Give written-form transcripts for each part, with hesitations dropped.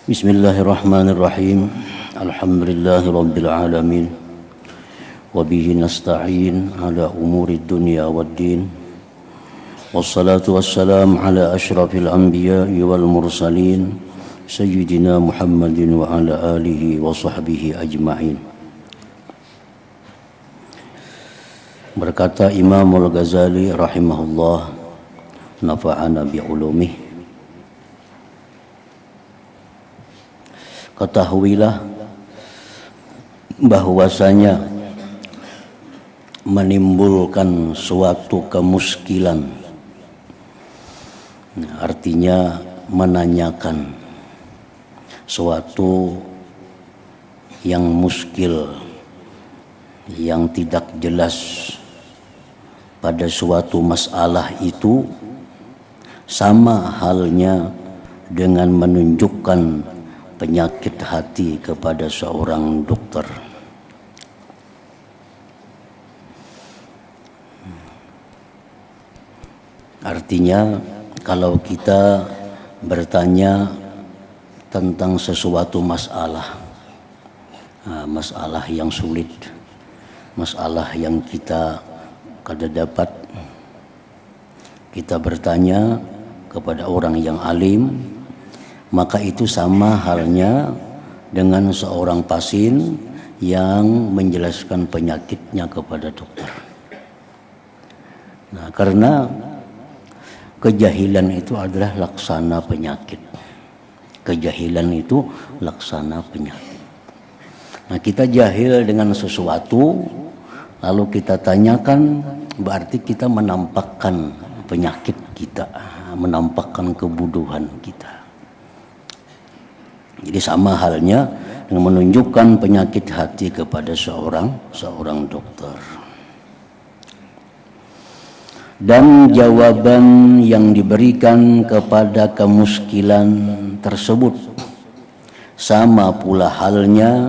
Bismillahirrahmanirrahim. Alhamdulillahirabbil alamin. Wa bihi nasta'in ala umuri dunya waddin. Wassalatu wassalam ala asyrafil anbiya'i wal mursalin sayyidina Muhammadin wa ala alihi wa sahbihi ajma'in. Berkata Imam Al-Ghazali rahimahullah, nafa'ana bi'ulumih. Ketahuilah bahwasanya menimbulkan suatu kemuskilan, artinya menanyakan suatu yang muskil, yang tidak jelas pada suatu masalah itu, sama halnya dengan menunjukkan penyakit hati kepada seorang dokter. Artinya kalau kita bertanya tentang sesuatu masalah, masalah yang sulit, masalah yang kita kada dapat, kita bertanya kepada orang yang alim, maka itu sama halnya dengan seorang pasien yang menjelaskan penyakitnya kepada dokter. Nah, karena kejahilan itu adalah laksana penyakit. Kejahilan itu laksana penyakit. Nah, kita jahil dengan sesuatu, lalu kita tanyakan, berarti kita menampakkan penyakit kita, menampakkan kebodohan kita. Jadi sama halnya dengan menunjukkan penyakit hati kepada seorang dokter. Dan jawaban yang diberikan kepada kemuskilan tersebut sama pula halnya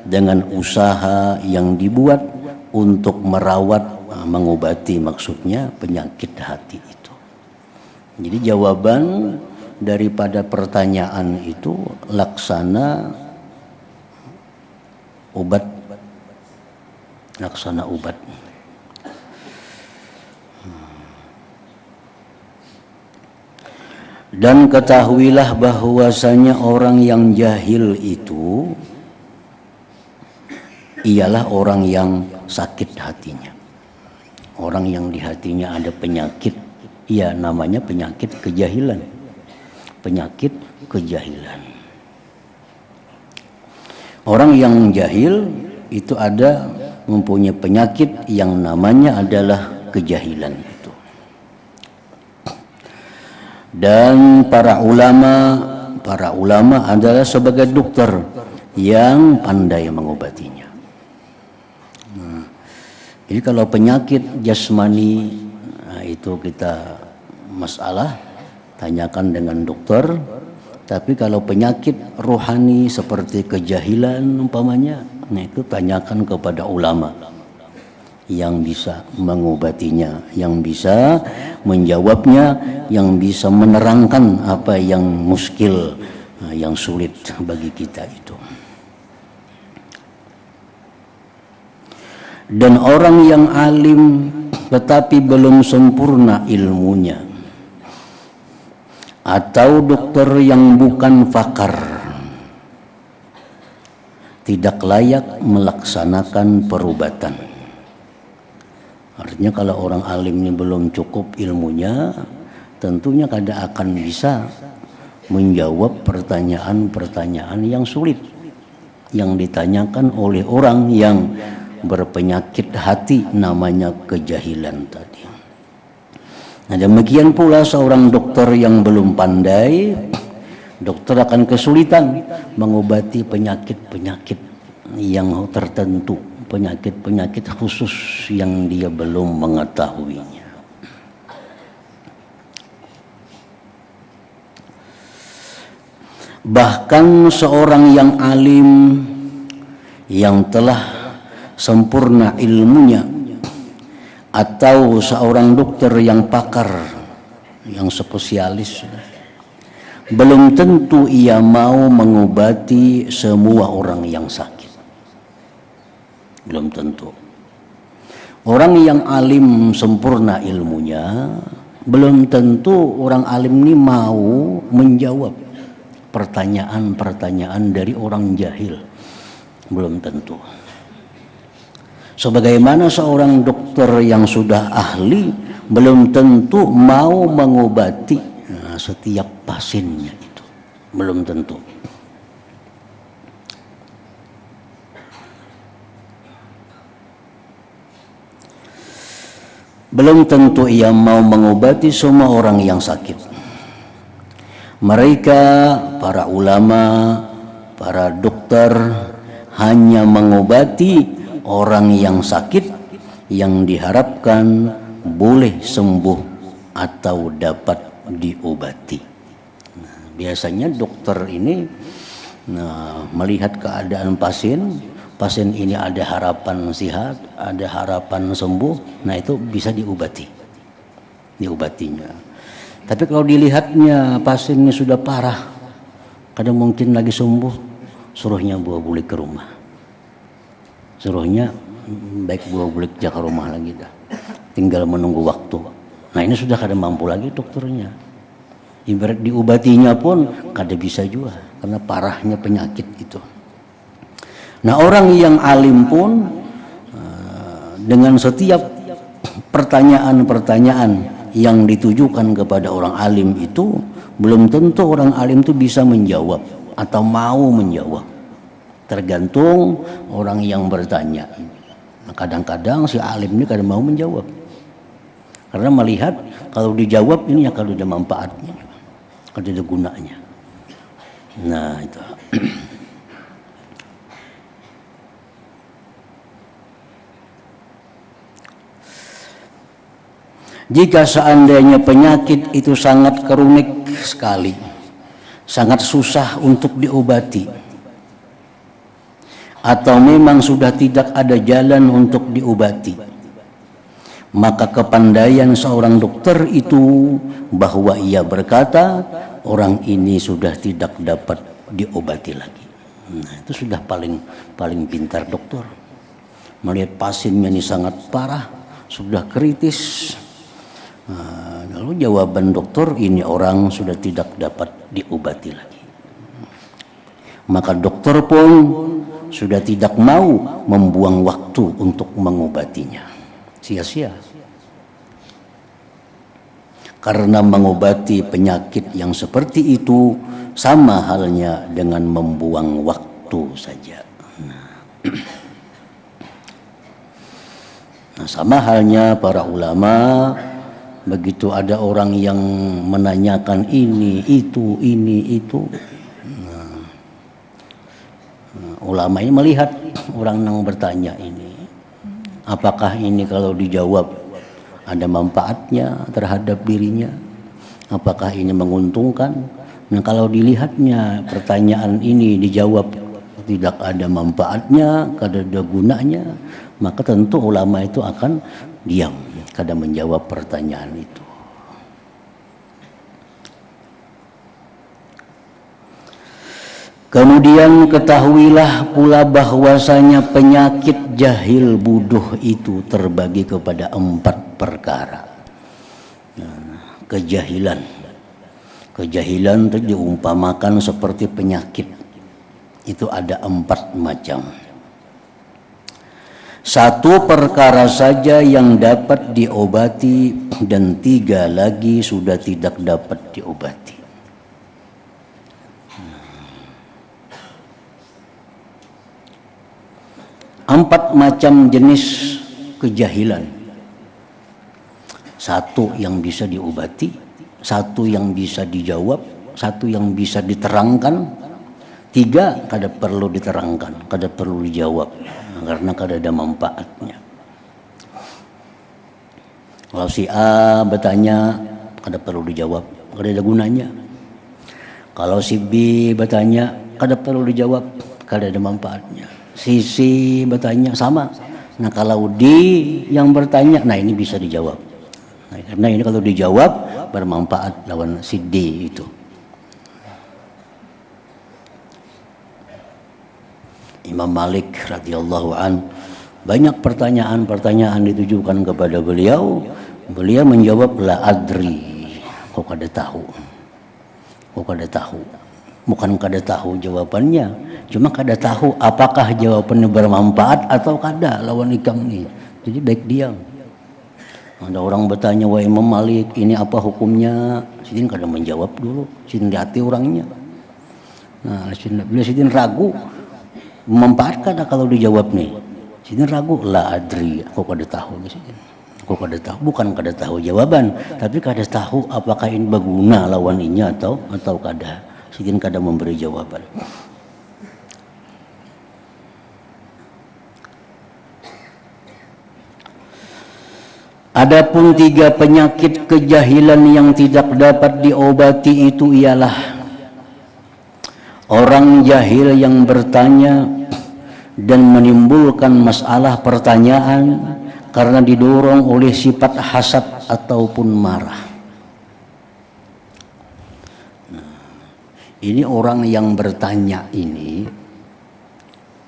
dengan usaha yang dibuat untuk merawat, mengobati maksudnya penyakit hati itu. Jadi jawaban daripada pertanyaan itu laksana obat, laksana obat. Dan ketahuilah bahwasanya orang yang jahil itu ialah orang yang sakit hatinya. Orang yang di hatinya ada penyakit, ya namanya penyakit kejahilan. Penyakit kejahilan. Orang yang jahil itu ada mempunyai penyakit yang namanya adalah kejahilan itu. Dan para ulama adalah sebagai dokter yang pandai mengobatinya. Jadi kalau penyakit jasmani, itu kita masalah tanyakan dengan dokter. Tapi kalau penyakit rohani seperti kejahilan umpamanya, nah itu tanyakan kepada ulama yang bisa mengobatinya, yang bisa menjawabnya, yang bisa menerangkan apa yang muskil, yang sulit bagi kita itu. Dan orang yang alim tetapi belum sempurna ilmunya, atau dokter yang bukan pakar, tidak layak melaksanakan perubatan. Artinya kalau orang alimnya belum cukup ilmunya, tentunya kada akan bisa menjawab pertanyaan-pertanyaan yang sulit yang ditanyakan oleh orang yang berpenyakit hati, namanya kejahilan tadi. Nah, demikian pula seorang dokter yang belum pandai, dokter akan kesulitan mengobati penyakit-penyakit yang tertentu, penyakit-penyakit khusus yang dia belum mengetahuinya. Bahkan seorang yang alim, yang telah sempurna ilmunya, atau seorang dokter yang pakar, yang spesialis, belum tentu ia mau mengobati semua orang yang sakit. Belum tentu. Orang yang alim sempurna ilmunya, belum tentu orang alim ini mau menjawab pertanyaan-pertanyaan dari orang jahil. Belum tentu. Sebagaimana seorang dokter yang sudah ahli belum tentu mau mengobati setiap pasiennya itu. Belum tentu. Belum tentu ia mau mengobati semua orang yang sakit. Mereka, para ulama, para dokter hanya mengobati orang yang sakit yang diharapkan boleh sembuh atau dapat diobati. Nah, biasanya dokter ini melihat keadaan pasien ini ada harapan sehat, ada harapan sembuh, nah itu bisa diobatinya. Tapi kalau dilihatnya pasiennya sudah parah, kadang mungkin lagi sembuh, suruhnya bawa bulik ke rumah. Suruhnya baik bawa bulik ke rumah lagi dah. Tinggal menunggu waktu. Nah ini sudah kada mampu lagi dokternya. Ibarat diobatinya pun kada bisa juga karena parahnya penyakit itu. Nah orang yang alim pun dengan setiap pertanyaan-pertanyaan yang ditujukan kepada orang alim itu belum tentu orang alim itu bisa menjawab atau mau menjawab. Tergantung orang yang bertanya. Nah, kadang-kadang si alim ini kadang mau menjawab karena melihat kalau dijawab ini akan ada manfaatnya, akan ada gunanya. Nah itu. Jika seandainya penyakit itu sangat kronik sekali, sangat susah untuk diobati, atau memang sudah tidak ada jalan untuk diobati, maka kepandaian seorang dokter itu bahwa ia berkata, orang ini sudah tidak dapat diobati lagi. Nah, itu sudah paling pintar dokter. Melihat pasiennya ini sangat parah, sudah kritis. Lalu jawaban dokter, ini orang sudah tidak dapat diobati lagi. Maka dokter pun sudah tidak mau membuang waktu untuk mengobatinya. Sia-sia. Karena mengobati penyakit yang seperti itu sama halnya dengan membuang waktu saja. Nah, sama halnya para ulama. Begitu ada orang yang menanyakan ini, itu. Ulama ini melihat orang yang bertanya ini. Apakah ini kalau dijawab ada manfaatnya terhadap dirinya? Apakah ini menguntungkan? Nah kalau dilihatnya pertanyaan ini dijawab tidak ada manfaatnya, tidak ada gunanya, maka tentu ulama itu akan diam. Kadang menjawab pertanyaan itu. Kemudian ketahuilah pula bahwasanya penyakit jahil bodoh itu terbagi kepada 4 perkara. Kejahilan itu diumpamakan seperti penyakit. Itu ada 4 macam. 1 perkara saja yang dapat diobati dan 3 lagi sudah tidak dapat diobati. Empat macam jenis kejahilan. 1 yang bisa diobati, 1 yang bisa dijawab, 1 yang bisa diterangkan, 3 kada perlu diterangkan, kada perlu dijawab. Karena kada ada manfaatnya. Kalau si A bertanya, kada perlu dijawab, kada ada gunanya. Kalau si B bertanya, kada perlu dijawab, kada ada manfaatnya. Si C bertanya sama. Nah kalau D yang bertanya, nah ini bisa dijawab. Nah, karena ini kalau dijawab bermanfaat lawan si D itu. Imam Malik radhiyallahu an, banyak pertanyaan-pertanyaan ditujukan kepada beliau. Beliau menjawab la adri. Kok kada tahu? Kok kada tahu? Bukan kada tahu jawabannya, cuma kada tahu apakah jawabannya bermanfaat atau kada lawan ikam ni. Jadi baik diam. Ada orang bertanya, wahai Imam Malik, ini apa hukumnya? Sidin kada menjawab dulu, sidin hati orangnya. Nah, bila sidin ragu, memanfaatkan kalau dijawab nih. Sidin ragu, la adri, aku kada tahu sidin. Aku kada tahu, bukan kada tahu jawaban, tapi kada tahu apakah ini berguna lawan inya atau kada. Sidin kada memberi jawaban. Adapun 3 penyakit kejahilan yang tidak dapat diobati itu ialah orang jahil yang bertanya dan menimbulkan masalah pertanyaan karena didorong oleh sifat hasad ataupun marah. Ini orang yang bertanya ini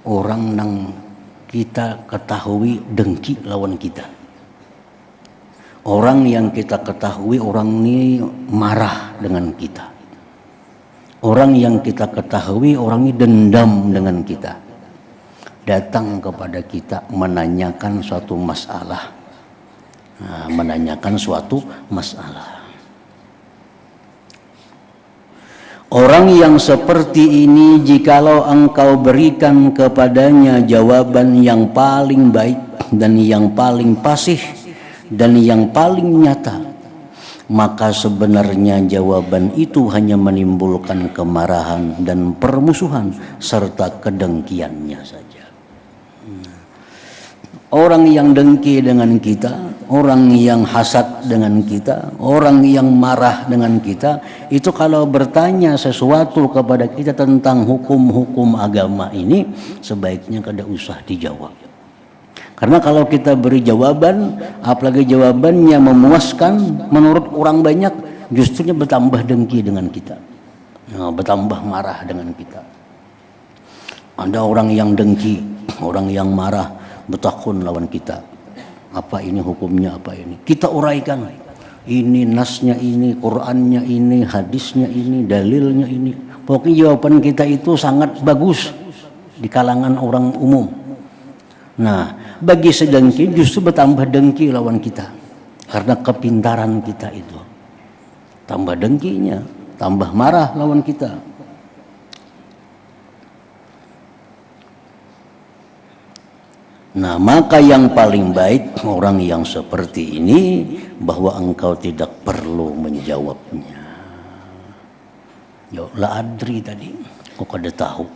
orang yang kita ketahui dengki lawan kita. Orang yang kita ketahui orang ini marah dengan kita. Orang yang kita ketahui orang ini dendam dengan kita. Datang kepada kita menanyakan suatu masalah. Menanyakan suatu masalah. Orang yang seperti ini jikalau engkau berikan kepadanya jawaban yang paling baik dan yang paling fasih dan yang paling nyata, maka sebenarnya jawaban itu hanya menimbulkan kemarahan dan permusuhan serta kedengkiannya saja. Orang yang dengki dengan kita, orang yang hasad dengan kita, orang yang marah dengan kita, itu kalau bertanya sesuatu kepada kita tentang hukum-hukum agama ini, sebaiknya kada usah dijawab. Karena kalau kita beri jawaban, apalagi jawabannya memuaskan menurut orang banyak, justrunya bertambah dengki dengan kita, bertambah marah dengan kita. Ada orang yang dengki, orang yang marah, bertakun lawan kita. Apa ini hukumnya, apa ini? Kita uraikan. Ini nasnya ini, Qur'annya ini, hadisnya ini, dalilnya ini. Pokoknya jawaban kita itu sangat bagus di kalangan orang umum. Nah, bagi sedengki justru bertambah dengki lawan kita. Karena kepintaran kita itu. Tambah dengkinya, tambah marah lawan kita. Nah, maka yang paling baik orang yang seperti ini bahwa engkau tidak perlu menjawabnya. La adri tadi, kok kada tahu.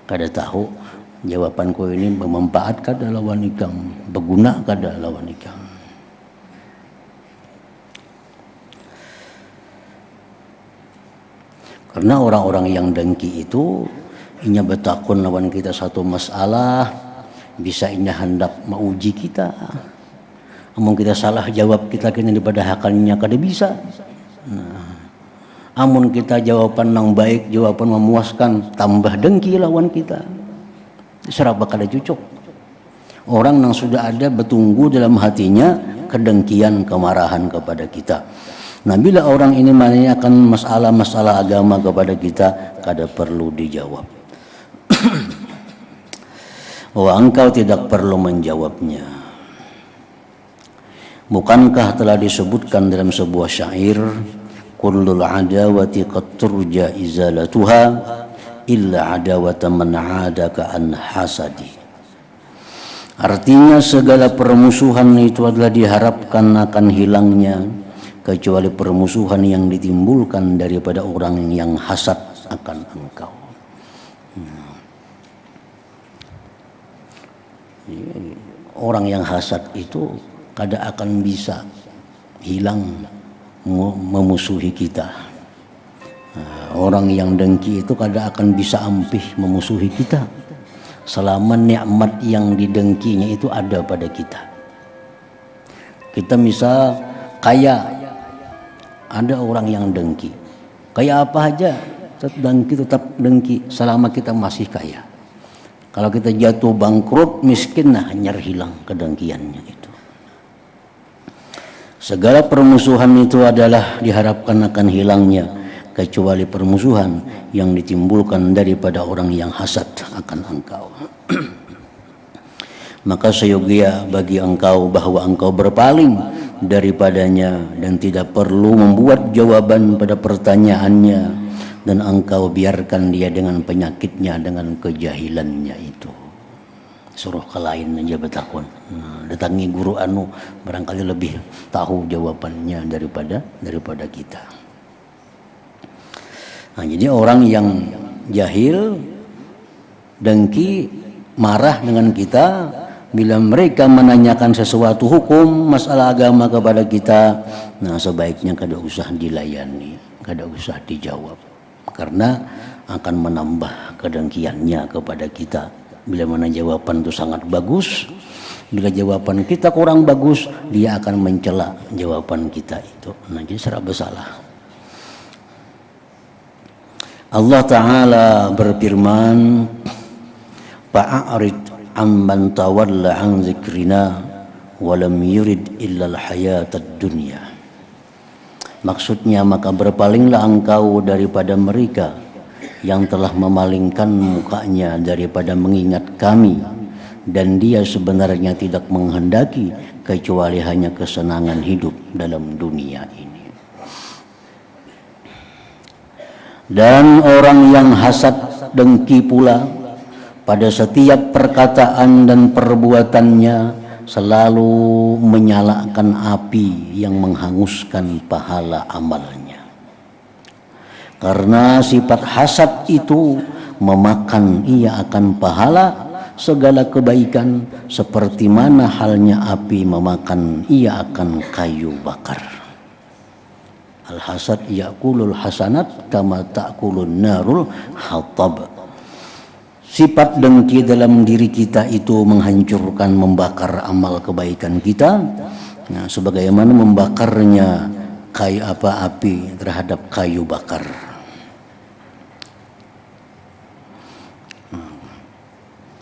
Kada tahu jawabanku ini bermanfaat kada lawan ikam, berguna kada lawan ikam. Karena orang-orang yang dengki itu inya bertakun lawan kita satu masalah, bisa inya hendak mauji kita. Amun kita salah jawab kita kena daripada hakalnya kada bisa. Nah, amun kita jawaban yang baik, jawaban memuaskan, tambah dengki lawan kita. Seraba kada cucuk. Orang yang sudah ada bertunggu dalam hatinya kedengkian, kemarahan kepada kita. Nah, bila orang ini menanyakan masalah-masalah agama kepada kita, kada perlu dijawab. Bahwa engkau tidak perlu menjawabnya. Bukankah telah disebutkan dalam sebuah syair, kullul adawati qad turja izalatuha illa adawata man adaka an hasadi. Artinya segala permusuhan itu adalah diharapkan akan hilangnya kecuali permusuhan yang ditimbulkan daripada orang yang hasad akan engkau. Orang yang hasad itu kada akan bisa hilang memusuhi kita. Orang yang dengki itu kada akan bisa ampih memusuhi kita selama nikmat yang didengkinya itu ada pada kita. Kita misal kaya, ada orang yang dengki. Kaya apa aja tetap dengki selama kita masih kaya. Kalau kita jatuh bangkrut, miskin, nah nyar hilang kedengkiannya itu. Segala permusuhan itu adalah diharapkan akan hilangnya, kecuali permusuhan yang ditimbulkan daripada orang yang hasad akan engkau. Maka seyogia bagi engkau bahwa engkau berpaling daripadanya dan tidak perlu membuat jawaban pada pertanyaannya, dan engkau biarkan dia dengan penyakitnya, dengan kejahilannya itu. Suruh ke lain aja bertakun. Datangi guru anu, barangkali lebih tahu jawabannya daripada kita. Nah, jadi orang yang jahil, dengki, marah dengan kita bila mereka menanyakan sesuatu hukum, masalah agama kepada kita, nah sebaiknya kada usah dilayani, kada usah dijawab. Karena akan menambah kedengkiannya kepada kita. Bila mana jawaban itu sangat bagus, bila jawaban kita kurang bagus, dia akan mencela jawaban kita itu. Nah, jadi serba bersalah. Allah Ta'ala berfirman, fa'arid amman tawalla an zikrina walam yurid illal hayatad dunya. Maksudnya, maka berpalinglah engkau daripada mereka yang telah memalingkan mukanya daripada mengingat kami, dan dia sebenarnya tidak menghendaki kecuali hanya kesenangan hidup dalam dunia ini. Dan orang yang hasad dengki pula pada setiap perkataan dan perbuatannya selalu menyalakan api yang menghanguskan pahala amalnya. Karena sifat hasad itu memakan ia akan pahala segala kebaikan, seperti mana halnya api memakan ia akan kayu bakar. Al-hasad ya'kulul hasanat kama ta'kulun narul hatab. Sifat dengki dalam diri kita itu menghancurkan, membakar amal kebaikan kita. Nah, sebagaimana membakarnya api terhadap kayu bakar.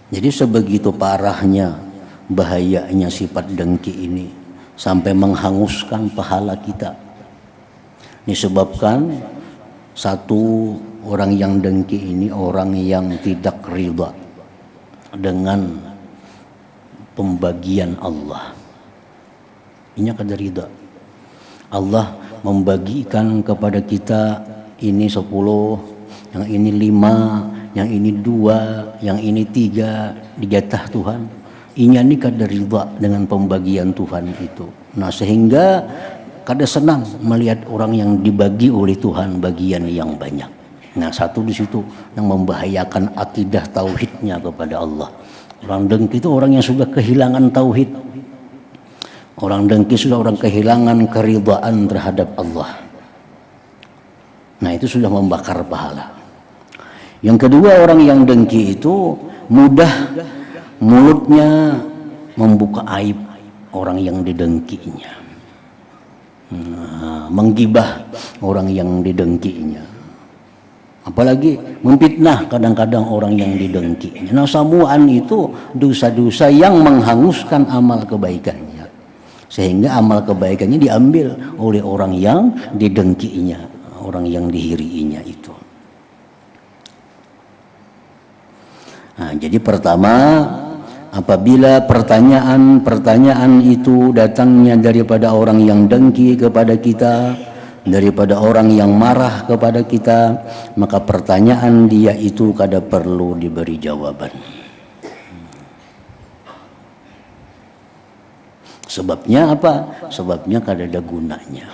Jadi sebegitu parahnya, bahayanya sifat dengki ini sampai menghanguskan pahala kita. Disebabkan satu, orang yang dengki ini orang yang tidak ridha dengan pembagian Allah. Ini kada ridha. Allah membagikan kepada kita ini 10, yang ini 5, yang ini 2, yang ini 3 dijatah Tuhan. Ini kada ridha dengan pembagian Tuhan itu. Nah, sehingga kada senang melihat orang yang dibagi oleh Tuhan bagian yang banyak. Nah, satu di situ yang membahayakan akidah tauhidnya kepada Allah. Orang dengki itu orang yang sudah kehilangan tauhid. Orang dengki sudah orang kehilangan keridhaan terhadap Allah. Nah, itu sudah membakar pahala. Yang kedua, orang yang dengki itu mudah mulutnya membuka aib orang yang didengkinya. Menggibah orang yang didengkinya. Apalagi memfitnah kadang-kadang orang yang didengkinya. Nah, samuan itu dosa-dosa yang menghanguskan amal kebaikannya, sehingga amal kebaikannya diambil oleh orang yang didengkinya, orang yang dihiriinya itu. Nah, jadi pertama, apabila pertanyaan itu datangnya daripada orang yang dengki kepada kita, daripada orang yang marah kepada kita, maka pertanyaan dia itu kada perlu diberi jawaban. Sebabnya apa? Sebabnya kada ada gunanya.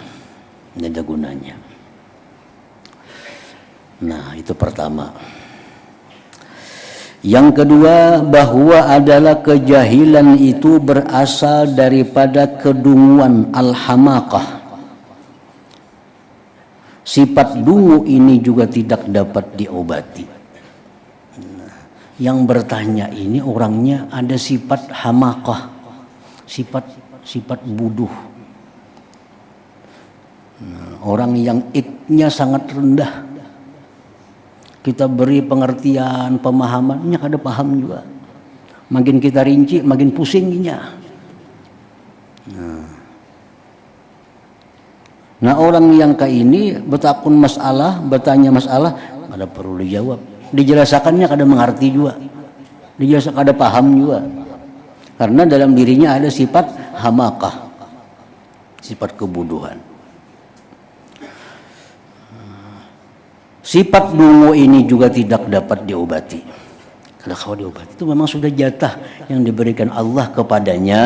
Kada ada gunanya. Nah, itu pertama. Yang kedua, bahwa adalah kejahilan itu berasal daripada kedunguan al-hamaqah. Sifat dungu ini juga tidak dapat diobati. Yang bertanya ini orangnya ada sifat hamaqah, sifat bodoh. Orang yang itnya sangat rendah, kita beri pengertian, pemahamannya kada paham juga. Makin kita rinci, makin pusingnya. Nah orang yang kayak ini bertakun masalah, bertanya masalah, ada perlu dijawab. Dijelasakannya kada mengerti juga, dijelasakan kada paham juga. Karena dalam dirinya ada sifat hamakah, sifat kebodohan. Sifat dungu ini juga tidak dapat diobati. Kalau diobati itu memang sudah jatah yang diberikan Allah kepadanya,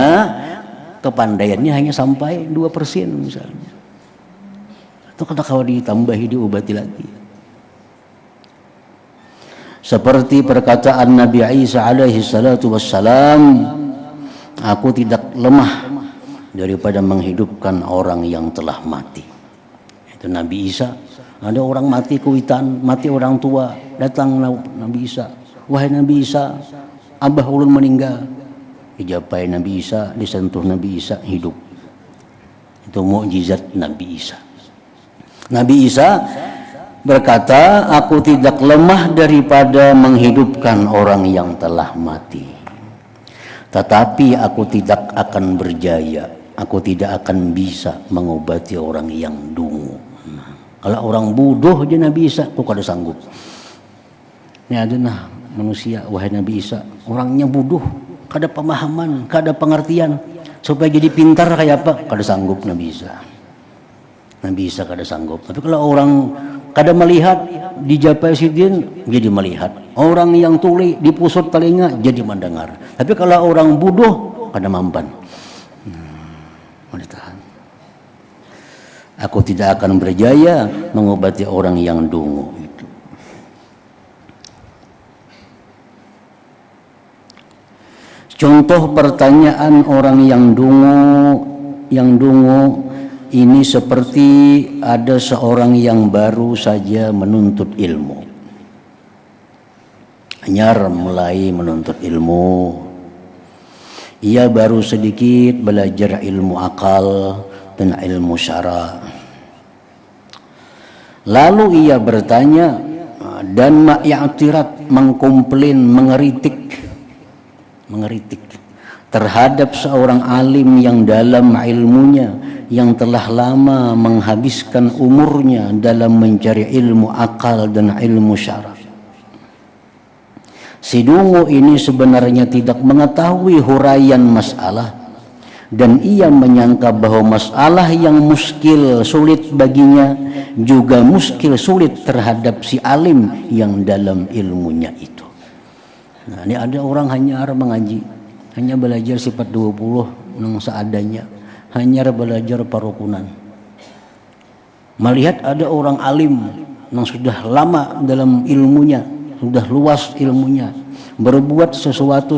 kepandaiannya hanya sampai 2% misalnya. Itu kalau ditambahi diobati lagi. Seperti perkataan Nabi Isa alaihi salatu wassalam, aku tidak lemah daripada menghidupkan orang yang telah mati. Itu Nabi Isa. Ada orang mati kuitan, mati orang tua, datang Nabi Isa. Wahai Nabi Isa, abah ulun meninggal. Dijapai Nabi Isa, disentuh Nabi Isa, hidup. Itu mukjizat Nabi Isa. Nabi Isa berkata, aku tidak lemah daripada menghidupkan orang yang telah mati. Tetapi aku tidak akan berjaya, aku tidak akan bisa mengobati orang yang dungu. Kalau orang bodoh aja Nabi Isa, kok kada sanggup. Ini ada nah manusia, wahai Nabi Isa, orangnya bodoh, kada pemahaman, kada pengertian, supaya jadi pintar kayak apa, kada sanggup Nabi Isa. Nabi Isa kada sanggup. Tapi kalau orang kada melihat, dijapai sidin jadi melihat. Orang yang tuli dipusut telinga jadi mendengar. Tapi kalau orang bodoh kada mampan. Tahan. Aku tidak akan berjaya mengobati orang yang dungu. Contoh pertanyaan orang yang dungu ini seperti ada seorang yang baru saja menuntut ilmu. Anyar mulai menuntut ilmu. Ia baru sedikit belajar ilmu akal dan ilmu syara. Lalu ia bertanya dan ma'ya'tirat, mengkomplain, mengeritik terhadap seorang alim yang dalam ilmunya, yang telah lama menghabiskan umurnya dalam mencari ilmu akal dan ilmu syara. Si dungu ini sebenarnya tidak mengetahui huraian masalah, dan ia menyangka bahwa masalah yang muskil sulit baginya juga muskil sulit terhadap si alim yang dalam ilmunya itu. Nah, ini ada orang hanya mengaji, hanya belajar sifat 20 nang seadanya, hanya belajar parukunan. Melihat ada orang alim yang sudah lama dalam ilmunya, sudah luas ilmunya, berbuat sesuatu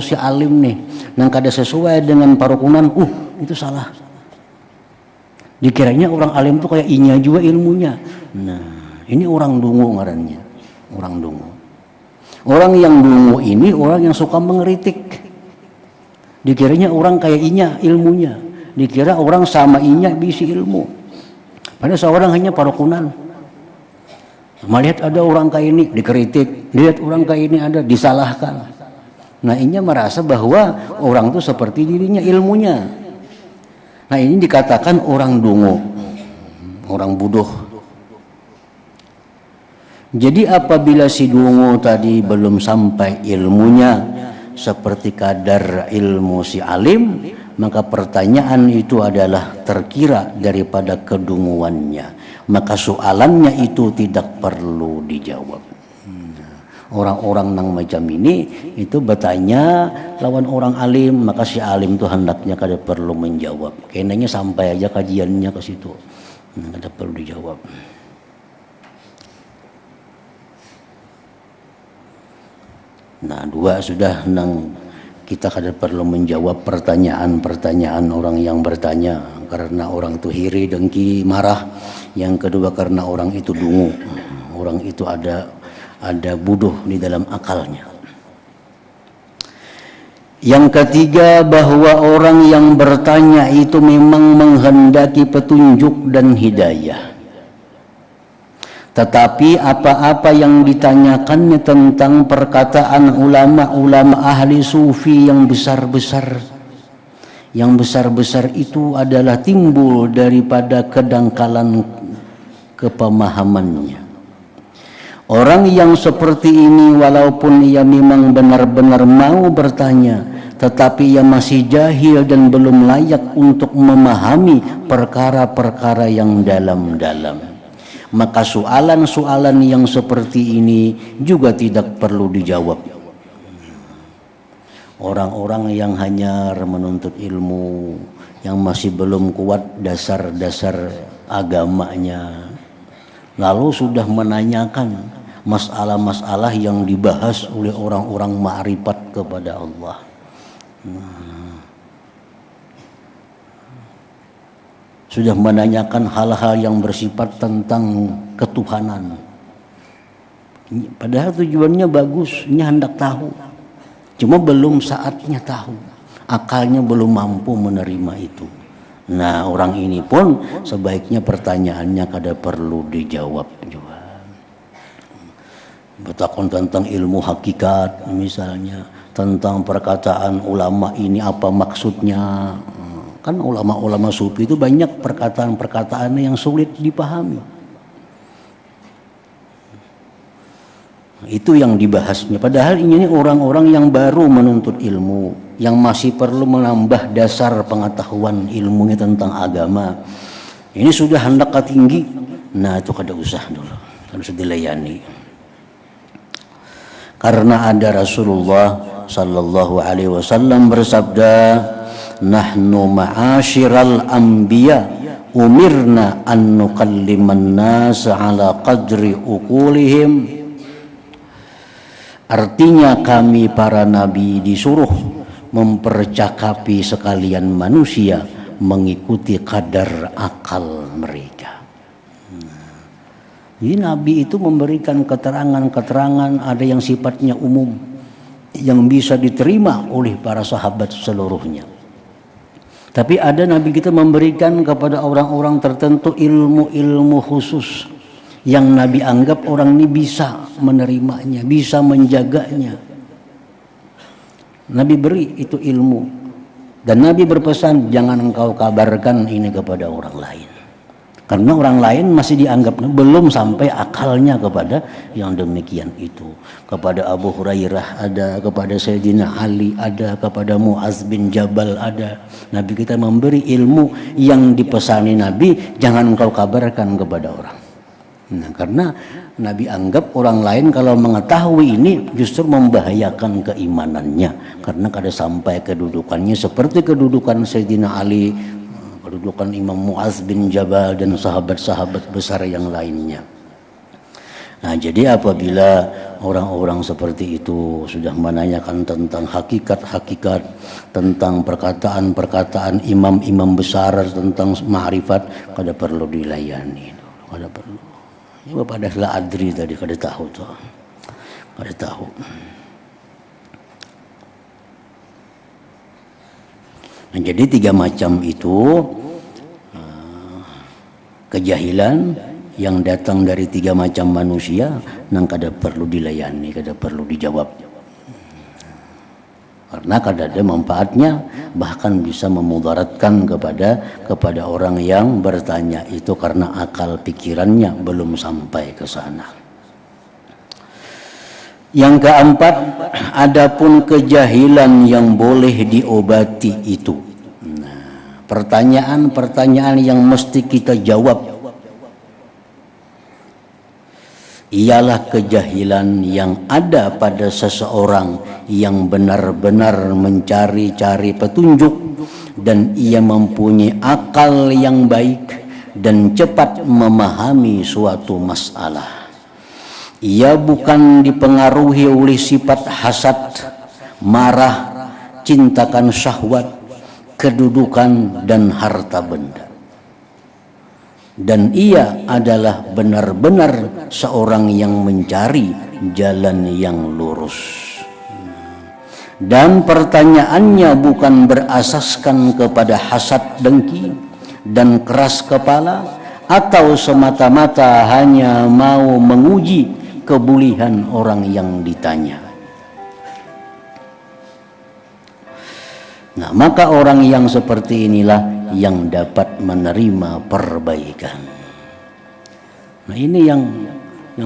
si alim nih yang kada sesuai dengan parukunan, itu salah. Dikiranya orang alim itu kayak inya juga ilmunya. Nah, ini orang dungu ngarannya, orang dungu. Orang yang dungu ini orang yang suka mengeritik. Dikiranya orang kayak inya ilmunya, dikira orang sama inya bisi ilmu. Padahal seorang hanya parukunan. Melihat ada orang kayak ini dikritik, lihat orang kayak ini ada disalahkan. Nah, inya merasa bahwa orang itu seperti dirinya ilmunya. Nah, ini dikatakan orang dungu, orang bodoh. Jadi apabila si dungu tadi belum sampai ilmunya seperti kadar ilmu si alim, maka pertanyaan itu adalah terkira daripada kedunguannya. Maka soalannya itu tidak perlu dijawab. Orang-orang yang macam ini itu bertanya lawan orang alim, maka si alim itu hendaknya kada perlu menjawab. Kayaknya sampai aja kajiannya ke situ, kada perlu dijawab. Nah, dua sudah nang kita kada perlu menjawab pertanyaan-pertanyaan orang yang bertanya, karena orang itu hiri, dengki, marah. Yang kedua karena orang itu dungu, orang itu ada bodoh di dalam akalnya. Yang ketiga bahwa orang yang bertanya itu memang menghendaki petunjuk dan hidayah. Tetapi apa-apa yang ditanyakannya tentang perkataan ulama-ulama ahli sufi yang besar-besar, yang besar-besar itu adalah timbul daripada kedangkalan kepemahamannya. Orang yang seperti ini walaupun ia memang benar-benar mau bertanya, tetapi ia masih jahil dan belum layak untuk memahami perkara-perkara yang dalam-dalam. Maka soalan-soalan yang seperti ini juga tidak perlu dijawab. Orang-orang yang hanya menuntut ilmu, yang masih belum kuat dasar-dasar agamanya, lalu sudah menanyakan masalah-masalah yang dibahas oleh orang-orang ma'rifat kepada Allah. Sudah menanyakan hal-hal yang bersifat tentang ketuhanan. Padahal tujuannya bagus, ini hendak tahu. Cuma belum saatnya tahu. Akalnya belum mampu menerima itu. Nah, orang ini pun sebaiknya pertanyaannya kada perlu dijawab juga. Bertakon tentang ilmu hakikat misalnya, tentang perkataan ulama ini apa maksudnya. Kan ulama-ulama sufi itu banyak perkataan-perkataan yang sulit dipahami. Itu yang dibahasnya. Padahal ini orang-orang yang baru menuntut ilmu, yang masih perlu menambah dasar pengetahuan ilmunya tentang agama. Ini sudah hendak tinggi. Nah, itu kada usah dulu, harus dilayani. Karena ada Rasulullah sallallahu alaihi wasallam bersabda, nahnu ma'asyiral anbiya umirna an nukalliman nas ala qadri uqulihim. Artinya kami para nabi disuruh mempercakapi sekalian manusia mengikuti kadar akal mereka. Jadi nabi itu memberikan keterangan-keterangan, ada yang sifatnya umum yang bisa diterima oleh para sahabat seluruhnya. Tapi ada nabi kita memberikan kepada orang-orang tertentu ilmu-ilmu khusus yang nabi anggap orang ini bisa menerimanya, bisa menjaganya. Nabi beri itu ilmu. Dan nabi berpesan, jangan engkau kabarkan ini kepada orang lain. Karena orang lain masih dianggap belum sampai akalnya kepada yang demikian itu. Kepada Abu Hurairah ada, kepada Sayyidina Ali ada, kepada Muaz bin Jabal ada. Nabi kita memberi ilmu yang dipesani Nabi, jangan engkau kabarkan kepada orang. Nah, karena Nabi anggap orang lain kalau mengetahui ini justru membahayakan keimanannya, karena kada sampai kedudukannya seperti kedudukan Sayyidina Ali, kedudukan Imam Muaz bin Jabal dan sahabat-sahabat besar yang lainnya. Nah, jadi apabila orang-orang seperti itu sudah menanyakan tentang hakikat-hakikat, tentang perkataan-perkataan imam-imam besar tentang ma'rifat, kada perlu dilayani, kada perlu. Ya, Bapak adalah adri tadi, kada tahu tuh, kada tahu. Nah, jadi tiga macam itu kejahilan yang datang dari tiga macam manusia, nang kada perlu dilayani, kada perlu dijawab. Karena kada ada manfaatnya, bahkan bisa memudaratkan kepada orang yang bertanya itu karena akal pikirannya belum sampai ke sana. Yang keempat, adapun kejahilan yang boleh diobati itu. Nah, pertanyaan-pertanyaan yang mesti kita jawab ialah kejahilan yang ada pada seseorang yang benar-benar mencari-cari petunjuk dan ia mempunyai akal yang baik dan cepat memahami suatu masalah. Ia bukan dipengaruhi oleh sifat hasad, marah, cintakan syahwat, kedudukan dan harta benda. Dan ia adalah benar-benar seorang yang mencari jalan yang lurus. Dan pertanyaannya bukan berasaskan kepada hasad dengki dan keras kepala atau semata-mata hanya mau menguji kebulihan orang yang ditanya. Nah, maka orang yang seperti inilah yang dapat menerima perbaikan. Nah, ini yang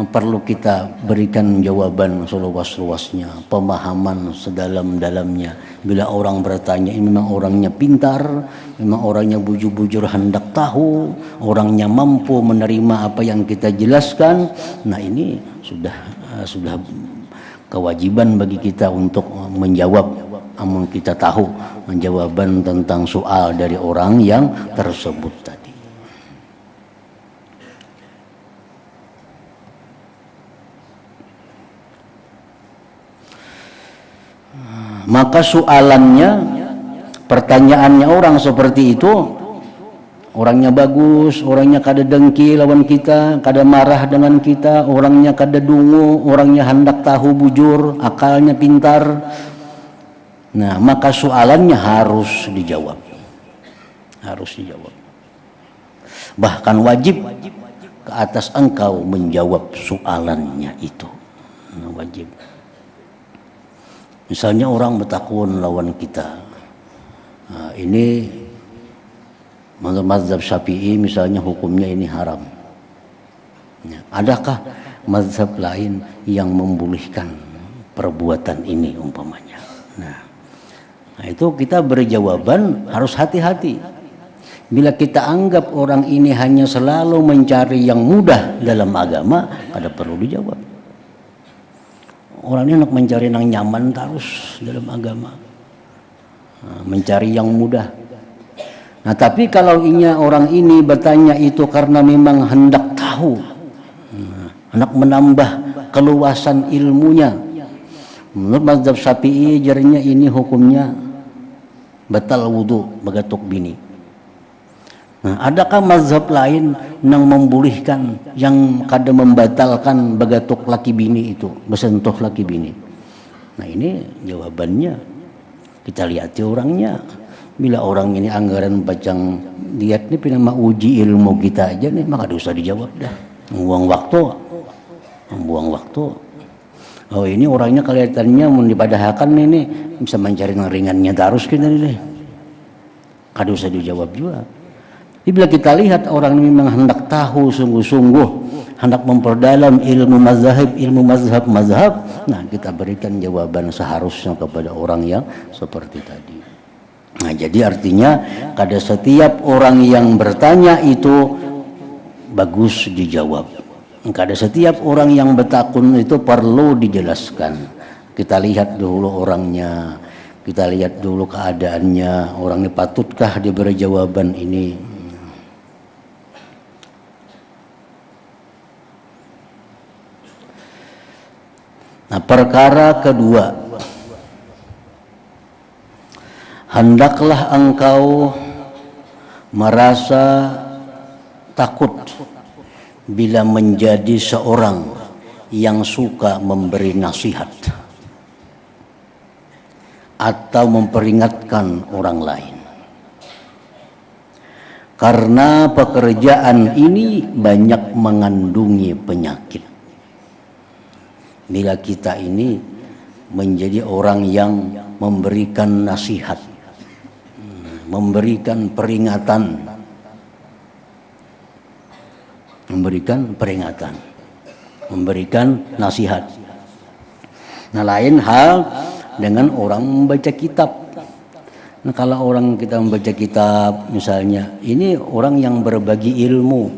perlu kita berikan jawaban seluas-luasnya, pemahaman sedalam-dalamnya. Bila orang bertanya, ini memang orangnya pintar, memang orangnya bujur-bujur hendak tahu, orangnya mampu menerima apa yang kita jelaskan. Nah, ini sudah kewajiban bagi kita untuk menjawab. Namun kita tahu menjawaban tentang soal dari orang yang tersebut tadi. Maka soalannya, pertanyaannya orang seperti itu, orangnya bagus, orangnya kada dengki lawan kita, kada marah dengan kita, orangnya kada dungu, orangnya hendak tahu bujur, akalnya pintar. Nah, maka soalannya harus dijawab. Harus dijawab. Bahkan wajib ke atas engkau menjawab soalannya itu. Nah, wajib. Misalnya orang bertakun lawan kita. Nah, ini menurut mazhab Syafi'i misalnya hukumnya ini haram. Ya, adakah mazhab lain yang membolehkan perbuatan ini umpamanya? Nah, itu kita berjawaban harus hati-hati. Bila kita anggap orang ini hanya selalu mencari yang mudah dalam agama, kada perlu dijawab. Orang ini nak mencari yang nyaman terus dalam agama, mencari yang mudah. Nah, tapi kalau orang ini bertanya itu karena memang hendak tahu, hendak menambah keluasan ilmunya, menurut mazhab Syafi'i jarinya ini hukumnya batal wudu bagatuk bini. Nah, adakah mazhab lain yang membolehkan, yang kada membatalkan bagatuk laki bini itu, bersentuh laki bini? Nah, ini jawabannya kita lihat orangnya. Bila orang ini anggaran bacang lihat ini pina mau uji ilmu kita aja nih, maka dosa dijawab dah. Membuang waktu. Oh, ini orangnya kelihatannya mau dipadahakan ini bisa mencari yang ringannya terus kita nih. Kada usah dijawab juga. Jadi bila kita lihat orang ini memang hendak tahu sungguh-sungguh, hendak memperdalam ilmu mazhab, nah kita berikan jawaban seharusnya kepada orang yang seperti tadi. Nah, jadi artinya kada setiap orang yang bertanya itu bagus dijawab. Kada setiap orang yang bertakun itu perlu dijelaskan. Kita lihat dulu orangnya, kita lihat dulu keadaannya, orang ini patutkah diberi jawaban ini. Nah, perkara kedua, hendaklah engkau merasa takut bila menjadi seorang yang suka memberi nasihat atau memperingatkan orang lain. Karena pekerjaan ini banyak mengandungi penyakit. Bila kita ini menjadi orang yang memberikan nasihat, memberikan peringatan, memberikan nasihat. Nah, lain hal dengan orang membaca kitab. Nah, kalau orang kita membaca kitab misalnya, ini orang yang berbagi ilmu.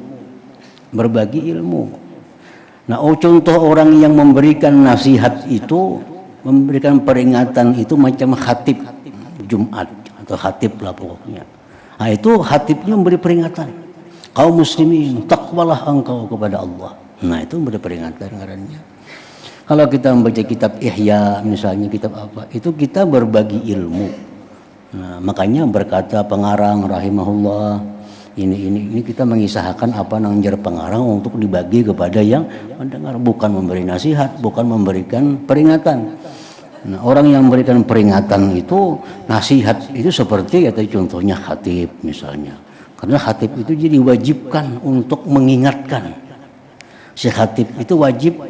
Nah, contoh orang yang memberikan nasihat itu, memberikan peringatan itu macam khatib Jumat atau khatib lah pokoknya. Nah, itu khatibnya memberi peringatan. Kaum muslimin, takwalah engkau kepada Allah. Nah, itu memberi peringatan ngarannya. Kalau kita membaca kitab Ihya misalnya, kitab apa, itu kita berbagi ilmu. Nah, makanya berkata pengarang rahimahullah, ini kita mengisahkan apa nangjar pengarang untuk dibagi kepada yang mendengar, bukan memberi nasihat, bukan memberikan peringatan. Nah, orang yang memberikan peringatan itu, nasihat itu seperti atau contohnya khatib misalnya, Karena khatib itu jadi diwajibkan untuk mengingatkan. Si khatib itu wajib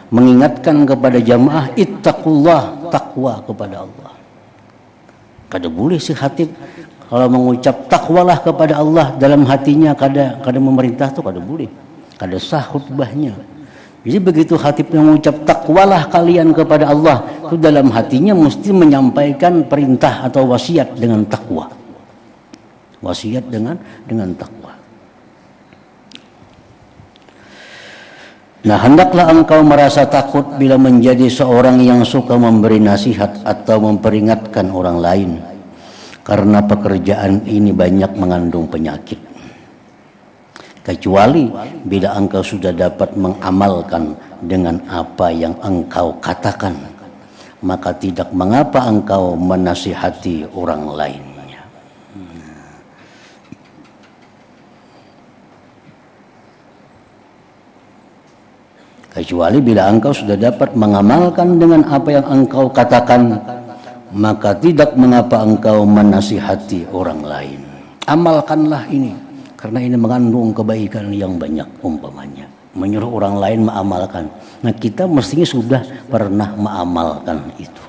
mengingatkan kepada jamaah ittaqullah, takwa kepada Allah. Kada boleh si khatib kalau mengucap takwalah kepada Allah dalam hatinya kada memerintah tuh kada boleh. Kada sah khutbahnya. Jadi begitu khatib mengucap takwalah kalian kepada Allah, itu dalam hatinya mesti menyampaikan perintah atau wasiat dengan takwa. Wasiat dengan takwa. Nah, hendaklah engkau merasa takut bila menjadi seorang yang suka memberi nasihat atau memperingatkan orang lain, karena pekerjaan ini banyak mengandung penyakit. Kecuali bila engkau sudah dapat mengamalkan dengan apa yang engkau katakan, maka tidak mengapa engkau menasihati orang lainnya. Kecuali bila engkau sudah dapat mengamalkan dengan apa yang engkau katakan, maka tidak mengapa engkau menasihati orang lain. Amalkanlah ini, karena ini mengandung kebaikan yang banyak umpamanya. Menyuruh orang lain mengamalkan. Nah, kita mestinya sudah pernah mengamalkan itu.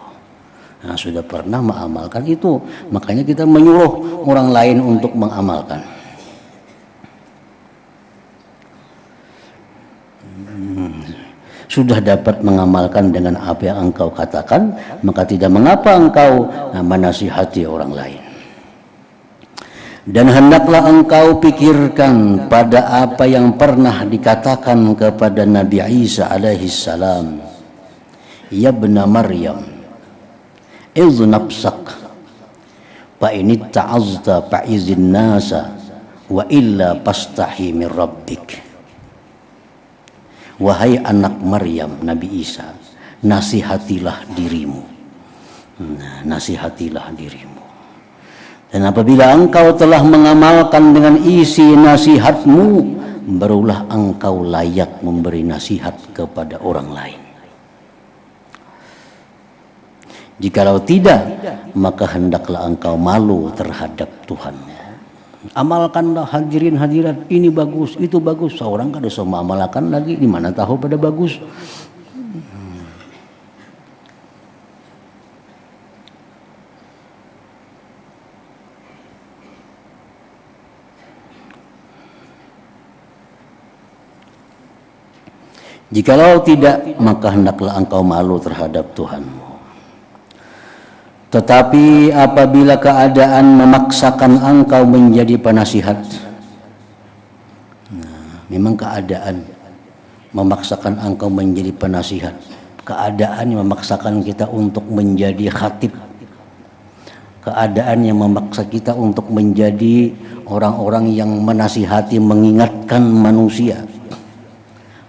Nah, sudah pernah mengamalkan itu, makanya kita menyuruh orang lain untuk mengamalkan. Sudah dapat mengamalkan dengan apa yang engkau katakan, maka tidak mengapa engkau menasihati orang lain. Dan hendaklah engkau pikirkan pada apa yang pernah dikatakan kepada Nabi Isa alaihi salam, ya ibna Maryam, iz nafsak fa in ta'azza fa'izin nasa wa illa pastahi min rabbik. Wahai anak Maryam, Nabi Isa, nasihatilah dirimu. Nah, nasihatilah dirimu. Dan apabila engkau telah mengamalkan dengan isi nasihatmu, barulah engkau layak memberi nasihat kepada orang lain. Jikalau tidak, maka hendaklah engkau malu terhadap Tuhan. Amalkanlah hadirin hadirat, ini bagus, itu bagus. Seorang kada semua amalkan lagi, di mana tahu pada bagus. Jikalau tidak, maka hendaklah engkau malu terhadap Tuhanmu. Tetapi apabila keadaan memaksakan engkau menjadi penasihat, nah, memang keadaan memaksakan engkau menjadi penasihat, keadaan yang memaksakan kita untuk menjadi khatib, keadaan yang memaksa kita untuk menjadi orang-orang yang menasihati, mengingatkan manusia,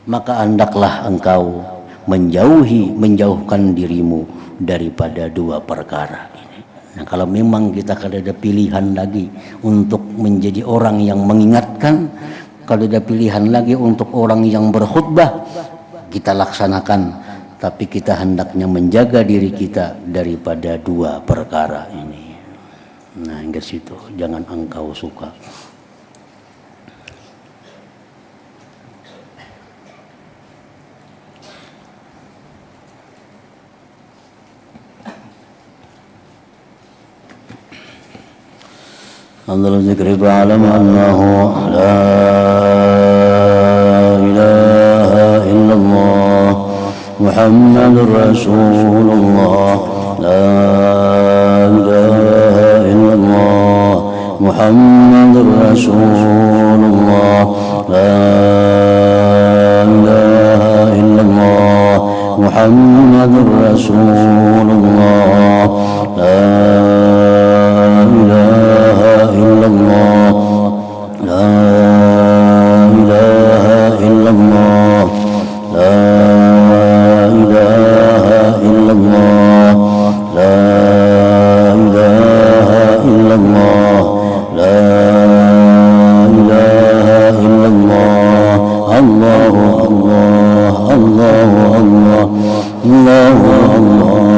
maka hendaklah engkau menjauhkan dirimu daripada dua perkara ini. Nah, kalau memang kita kada ada pilihan lagi untuk menjadi orang yang mengingatkan, kalau ada pilihan lagi untuk orang yang berkhutbah, kita laksanakan, tapi kita hendaknya menjaga diri kita daripada dua perkara ini. Nah, hingga situ jangan engkau suka. Allah zikri fa'alam annahu la ilaha illallah Muhammadur Rasulullah, la ilaha illallah Muhammadur Rasulullah, la ilaha illallah Muhammadur Rasulullah, la Allah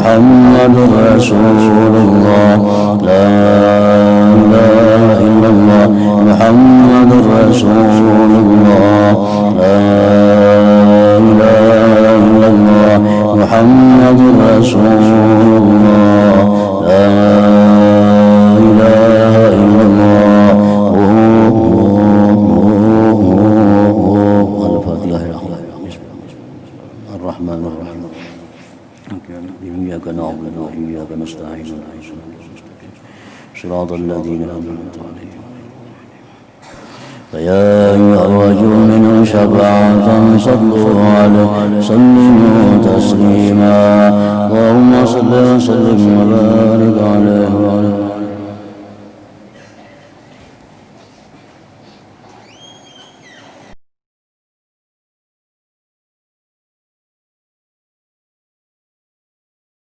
محمد رسول الله لا إله إلا الله محمد رسول الله لا إله إلا الله محمد رسول الله لا إله إلا الله الفاتحة الرحمن الرحيم إياك نعبد وإياك نستعين صراط الذين أنعمت عليهم فيا أيها الرجل منهم شفاعة صلوا عليه سلموا تسليما اللهم صل وسلم وبارك عليه وعلى